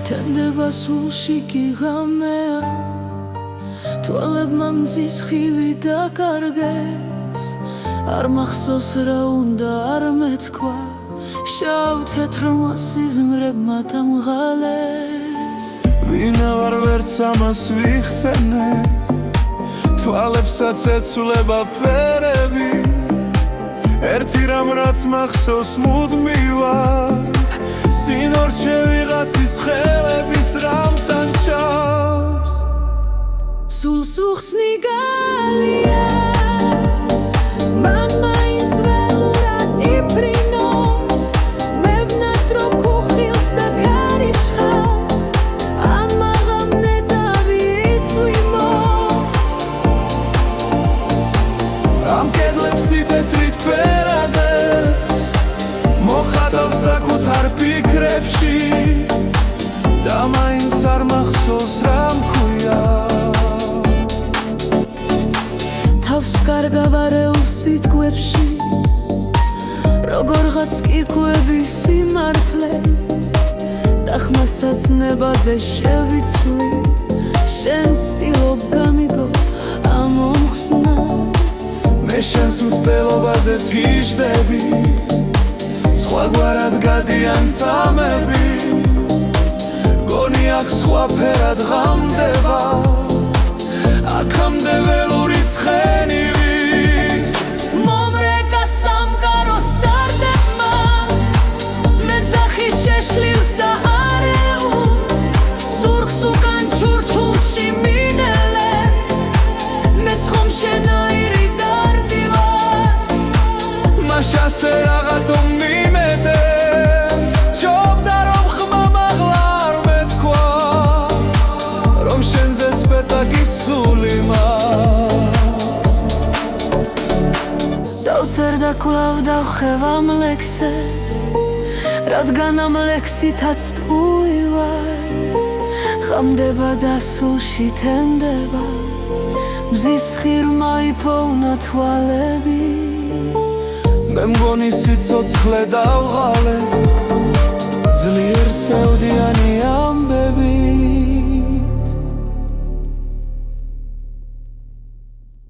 თენდება სულში კი ღამეა თვალებმა მზის ხივი დაკარგეს არ მახსოვს რა უნდა არ მეთქვა შავ თეთრმა სიზმრებმა დამღალეს ვინა ვარ ვერც ამას ვიხსენე თვალებსაც ეცვლება ფერები ერთი რამ რაც მახსოვს მუდმივად სინორჩე ვიღაცის ხელების რამთან ჩავს სულს უხსნი გალიას მან მაინც ველურად იფრინოს მე ვნატრო ქუხილს და ქარიშხალს ამაღამ ნეტავი იცვიმოს ამ კედლებში თეთრით ფერადებს მოხატავს საკუთარ ფიქრებში და მაინც არ მახსოვს რა მქვია თავს კარგავარეულს სიტყვებში როგორღაც კიქვები სიმართლეს და ხმასაც ნებაზე შევიცვლი შენ ცდილობ გამიგო ამომხსნა მე შენს უცდელობაზეც გიჟდები სხვაგვარად გადიან წამები გონი აქ სხვა ფერად ღამდება აქამდე ველური ცხენივით მომრეკა სამყაროს სტარდებმა მეძახი შეშლილს და არეულს ზურგს უკან ჩურჩულში მინელე მეც ხომ შენაირი დარდივარ მაშ ასე რაღაცო მიმედე ჯობდა რომ ხმა მაღლა არ მეთქვა რომ შენზე სპეტაკი სული მაქვს დავწერდა კვლავ დავხევ ამ ლექსებს რადგან ამ ლექსითაც ტყუი ვარ ხამდება და სულში თენდება მზის ხირმა იფოვნა თვალები მე მგონი სიცოცხლე დავღალე ძლიერ სევდიანი ამ